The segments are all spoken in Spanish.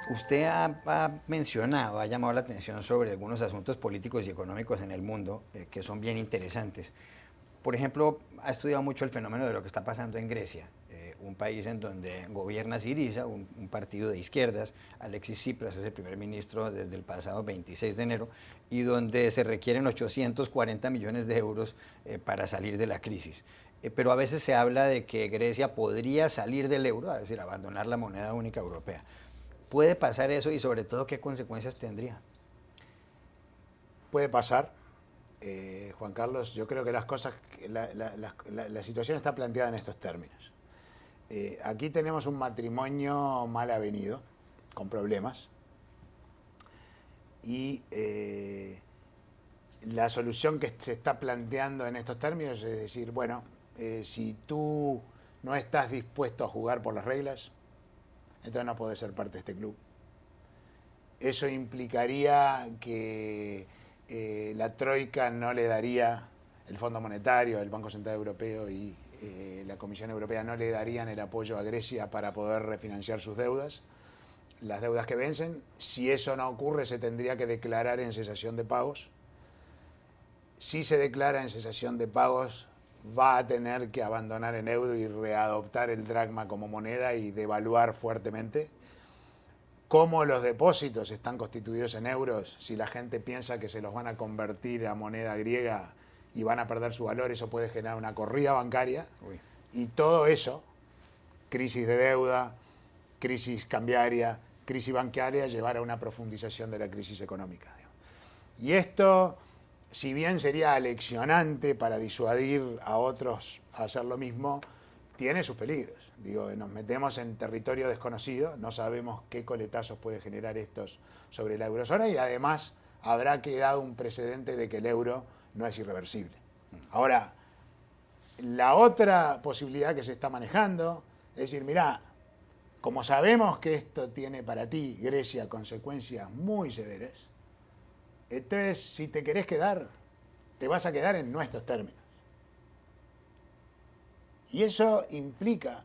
Usted ha mencionado, ha llamado la atención sobre algunos asuntos políticos y económicos en el mundo que son bien interesantes. Por ejemplo, ha estudiado mucho el fenómeno de lo que está pasando en Grecia, un país en donde gobierna Syriza, un partido de izquierdas. Alexis Tsipras es el primer ministro desde el pasado 26 de enero y donde se requieren 840 millones de euros para salir de la crisis. Pero a veces se habla de que Grecia podría salir del euro, es decir, abandonar la moneda única europea. ¿Puede pasar eso y sobre todo qué consecuencias tendría? Puede pasar, Juan Carlos. Yo creo que las cosas, la situación está planteada en estos términos. Aquí tenemos un matrimonio mal avenido, con problemas, y la solución que se está planteando en estos términos es decir, bueno, si tú no estás dispuesto a jugar por las reglas, entonces no podés ser parte de este club. Eso implicaría que la Troika no le daría, el Fondo Monetario, el Banco Central Europeo y la Comisión Europea no le darían el apoyo a Grecia para poder refinanciar sus deudas, las deudas que vencen. Si eso no ocurre, se tendría que declarar en cesación de pagos. Si se declara en cesación de pagos, va a tener que abandonar el euro y readoptar el dracma como moneda y devaluar fuertemente. Como los depósitos están constituidos en euros, si la gente piensa que se los van a convertir a moneda griega y van a perder su valor, eso puede generar una corrida bancaria. Uy. Y todo eso, crisis de deuda, crisis cambiaria, crisis bancaria, llevar a una profundización de la crisis económica. Y esto, si bien sería aleccionante para disuadir a otros a hacer lo mismo, tiene sus peligros. Digo, nos metemos en territorio desconocido, no sabemos qué coletazos puede generar estos sobre la eurozona y además habrá quedado un precedente de que el euro no es irreversible. Ahora, la otra posibilidad que se está manejando es decir, mirá, como sabemos que esto tiene para ti, Grecia, consecuencias muy severas, entonces si te querés quedar, te vas a quedar en nuestros términos. Y eso implica,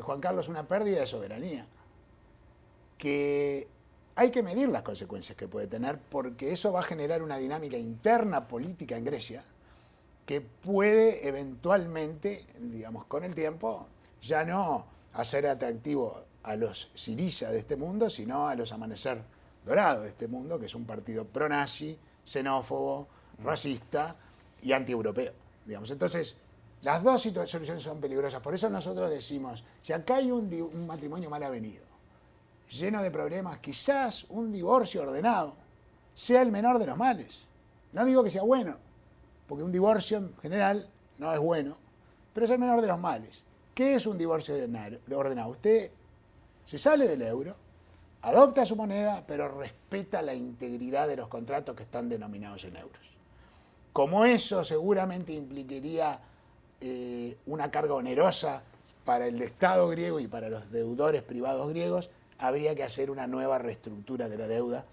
Juan Carlos, una pérdida de soberanía, que hay que medir las consecuencias que puede tener, porque eso va a generar una dinámica interna política en Grecia que puede eventualmente, digamos, con el tiempo, ya no hacer atractivo a los Syriza de este mundo, sino a los Amanecer Dorado de este mundo, que es un partido pro-nazi, xenófobo, racista y anti-europeo. Digamos. Entonces, las dos soluciones son peligrosas. Por eso nosotros decimos, si acá hay un matrimonio mal avenido, lleno de problemas, quizás un divorcio ordenado sea el menor de los males. No digo que sea bueno, porque un divorcio en general no es bueno, pero es el menor de los males. ¿Qué es un divorcio ordenado? Usted se sale del euro, adopta su moneda, pero respeta la integridad de los contratos que están denominados en euros. Como eso seguramente implicaría una carga onerosa para el Estado griego y para los deudores privados griegos, habría que hacer una nueva reestructura de la deuda.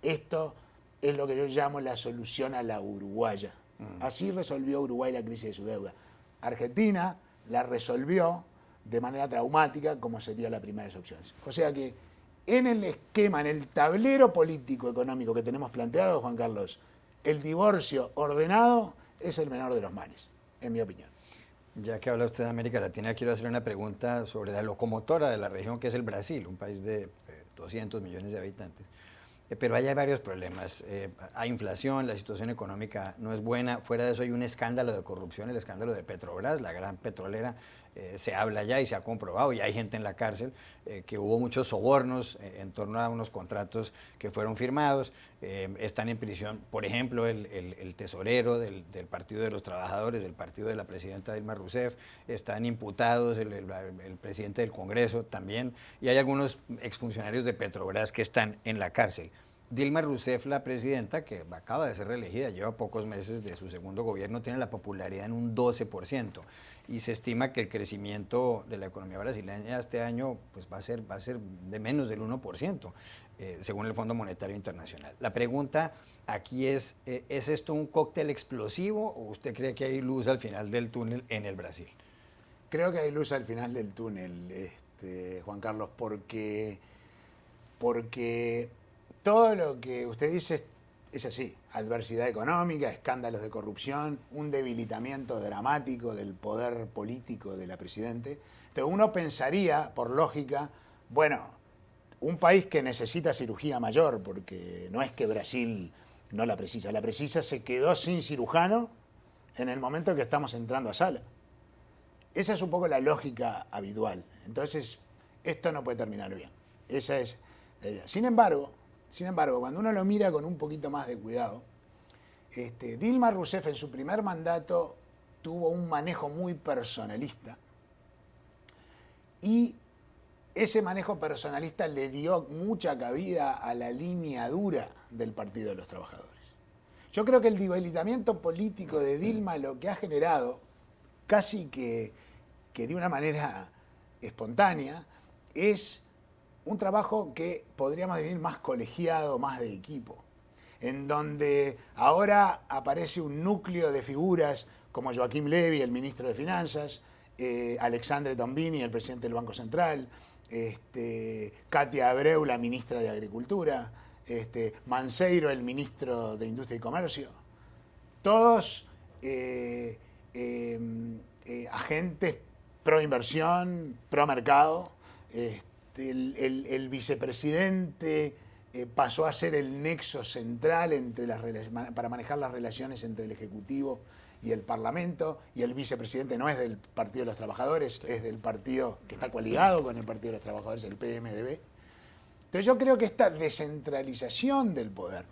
Esto es lo que yo llamo la solución a la uruguaya. Así resolvió Uruguay la crisis de su deuda. Argentina la resolvió de manera traumática, como sería la primera de sus opciones. O sea que en el esquema, en el tablero político económico que tenemos planteado, Juan Carlos, el divorcio ordenado es el menor de los males, en mi opinión. Ya que habla usted de América Latina, quiero hacerle una pregunta sobre la locomotora de la región, que es el Brasil, un país de 200 millones de habitantes. Pero ahí hay varios problemas. Hay inflación, la situación económica no es buena. Fuera de eso hay un escándalo de corrupción, el escándalo de Petrobras, la gran petrolera. Se habla ya y se ha comprobado, y hay gente en la cárcel, que hubo muchos sobornos en torno a unos contratos que fueron firmados. Están en prisión, por ejemplo, el tesorero del Partido de los Trabajadores, del partido de la presidenta Dilma Rousseff. Están imputados el presidente del Congreso también, y hay algunos exfuncionarios de Petrobras que están en la cárcel. Dilma Rousseff, la presidenta, que acaba de ser reelegida, lleva pocos meses de su segundo gobierno, tiene la popularidad en un 12%, y se estima que el crecimiento de la economía brasileña este año pues, va a ser de menos del 1%, según el Fondo Monetario Internacional. La pregunta aquí ¿es esto un cóctel explosivo o usted cree que hay luz al final del túnel en el Brasil? Creo que hay luz al final del túnel. Juan Carlos, porque todo lo que usted dice es así. Adversidad económica, escándalos de corrupción, un debilitamiento dramático del poder político de la Presidente. Entonces uno pensaría, por lógica, bueno, un país que necesita cirugía mayor, porque no es que Brasil no la precisa se quedó sin cirujano en el momento que estamos entrando a sala. Esa es un poco la lógica habitual. Entonces, esto no puede terminar bien. Esa es la idea. Sin embargo, cuando uno lo mira con un poquito más de cuidado, Dilma Rousseff en su primer mandato tuvo un manejo muy personalista y ese manejo personalista le dio mucha cabida a la línea dura del Partido de los Trabajadores. Yo creo que el debilitamiento político de Dilma lo que ha generado, casi que de una manera espontánea, es un trabajo que podríamos definir más colegiado, más de equipo, en donde ahora aparece un núcleo de figuras como Joaquim Levy, el ministro de Finanzas, Alexandre Tombini, el presidente del Banco Central, Katia Abreu, la ministra de Agricultura, Manseiro, el ministro de Industria y Comercio, todos agentes pro inversión, pro mercado. El vicepresidente pasó a ser el nexo central para manejar las relaciones entre el Ejecutivo y el Parlamento, y el vicepresidente no es del Partido de los Trabajadores, es del partido que está coaligado con el Partido de los Trabajadores, el PMDB. Entonces yo creo que esta descentralización del poder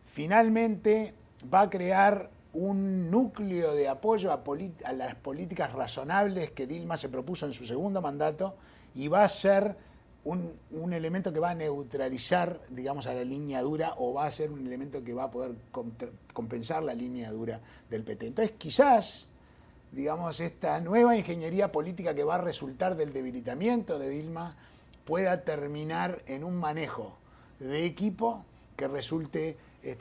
finalmente va a crear un núcleo de apoyo a las políticas razonables que Dilma se propuso en su segundo mandato y va a ser un elemento que va a neutralizar, digamos, a la línea dura, o va a ser un elemento que va a poder compensar la línea dura del PT. Entonces quizás, digamos, esta nueva ingeniería política que va a resultar del debilitamiento de Dilma pueda terminar en un manejo de equipo que resulte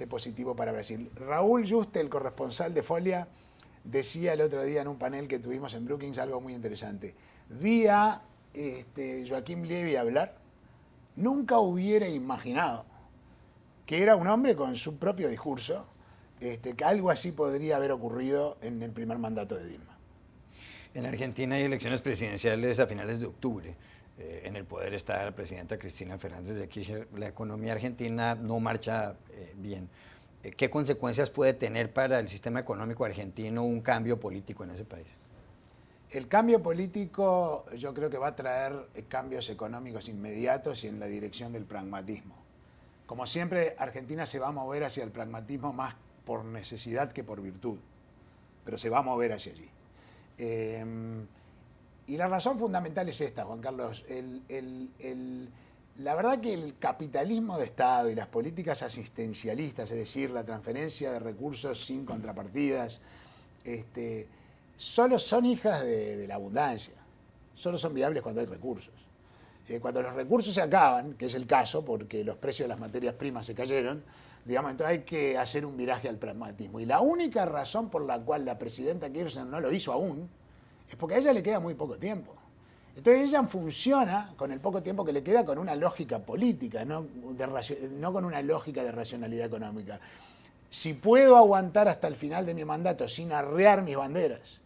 positivo para Brasil. Raúl Juste, el corresponsal de Folia, decía el otro día en un panel que tuvimos en Brookings algo muy interesante. Vi a Joaquim Levy hablar, nunca hubiera imaginado que era un hombre con su propio discurso, que algo así podría haber ocurrido en el primer mandato de Dilma. En Argentina hay elecciones presidenciales a finales de octubre. En el poder está la presidenta Cristina Fernández de Kirchner. La economía argentina no marcha bien. ¿Qué consecuencias puede tener para el sistema económico argentino un cambio político en ese país? El cambio político yo creo que va a traer cambios económicos inmediatos y en la dirección del pragmatismo. Como siempre, Argentina se va a mover hacia el pragmatismo más por necesidad que por virtud, pero se va a mover hacia allí. Y la razón fundamental es esta, Juan Carlos. La verdad que el capitalismo de Estado y las políticas asistencialistas, es decir, la transferencia de recursos sin contrapartidas, solo son hijas de la abundancia, solo son viables cuando hay recursos. Cuando los recursos se acaban, que es el caso porque los precios de las materias primas se cayeron, digamos, entonces hay que hacer un viraje al pragmatismo. Y la única razón por la cual la presidenta Kirchner no lo hizo aún es porque a ella le queda muy poco tiempo. Entonces ella funciona con el poco tiempo que le queda con una lógica política, no con una lógica de racionalidad económica. Si puedo aguantar hasta el final de mi mandato sin arrear mis banderas,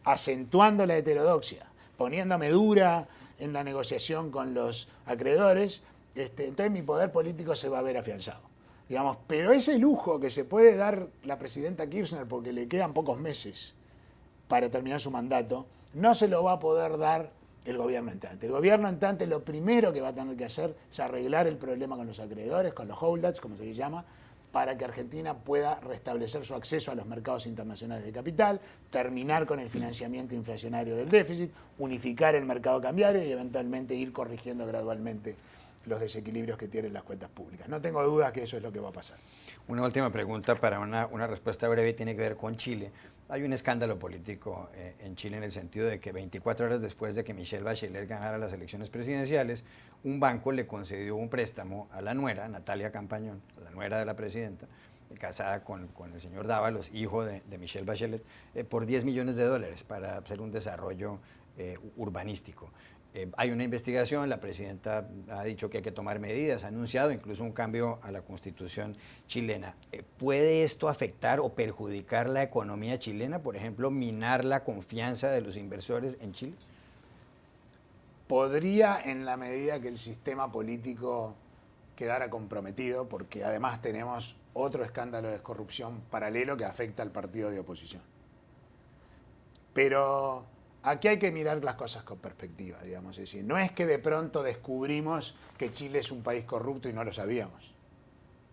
acentuando la heterodoxia, poniéndome dura en la negociación con los acreedores, entonces mi poder político se va a ver afianzado. Digamos, pero ese lujo que se puede dar la presidenta Kirchner porque le quedan pocos meses para terminar su mandato, no se lo va a poder dar el gobierno entrante. El gobierno entrante lo primero que va a tener que hacer es arreglar el problema con los acreedores, con los holdouts, como se les llama, para que Argentina pueda restablecer su acceso a los mercados internacionales de capital, terminar con el financiamiento inflacionario del déficit, unificar el mercado cambiario y eventualmente ir corrigiendo gradualmente los desequilibrios que tienen las cuentas públicas. No tengo dudas que eso es lo que va a pasar. Una última pregunta para una respuesta breve, tiene que ver con Chile. Hay un escándalo político en Chile en el sentido de que 24 horas después de que Michelle Bachelet ganara las elecciones presidenciales, un banco le concedió un préstamo a la nuera, Natalia Campañón, la nuera de la presidenta, casada con el señor Dávalos, hijo de Michelle Bachelet, por $10 millones para hacer un desarrollo urbanístico. Hay una investigación, la presidenta ha dicho que hay que tomar medidas, ha anunciado incluso un cambio a la constitución chilena. ¿Puede esto afectar o perjudicar la economía chilena? Por ejemplo, minar la confianza de los inversores en Chile. Podría, en la medida que el sistema político quedara comprometido, porque además tenemos otro escándalo de corrupción paralelo que afecta al partido de oposición. Pero aquí hay que mirar las cosas con perspectiva, digamos. Es decir, no es que de pronto descubrimos que Chile es un país corrupto y no lo sabíamos.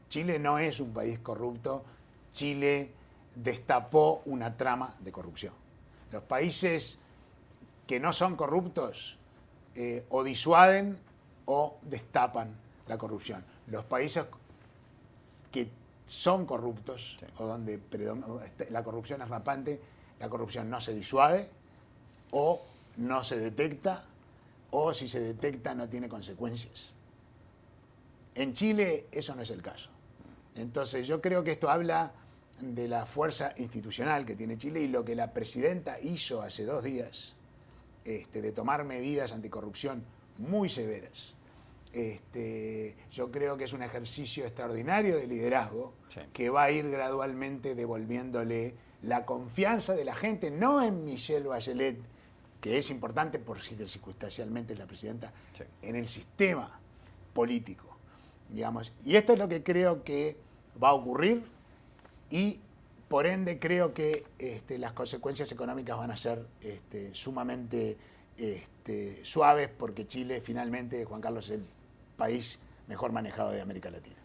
Chile no es un país corrupto. Chile destapó una trama de corrupción. Los países que no son corruptos o disuaden o destapan la corrupción. Los países que son corruptos, sí, o donde la corrupción es rampante, la corrupción no se disuade o no se detecta, o si se detecta no tiene consecuencias. En Chile eso no es el caso. Entonces yo creo que esto habla de la fuerza institucional que tiene Chile, y lo que la presidenta hizo hace 2 días, de tomar medidas anticorrupción muy severas. Yo creo que es un ejercicio extraordinario de liderazgo, sí, que va a ir gradualmente devolviéndole la confianza de la gente, no en Michelle Bachelet, que es importante porque circunstancialmente es la presidenta, sí, en el sistema político, digamos. Y esto es lo que creo que va a ocurrir, y por ende creo que las consecuencias económicas van a ser sumamente suaves, porque Chile finalmente, Juan Carlos, es el país mejor manejado de América Latina.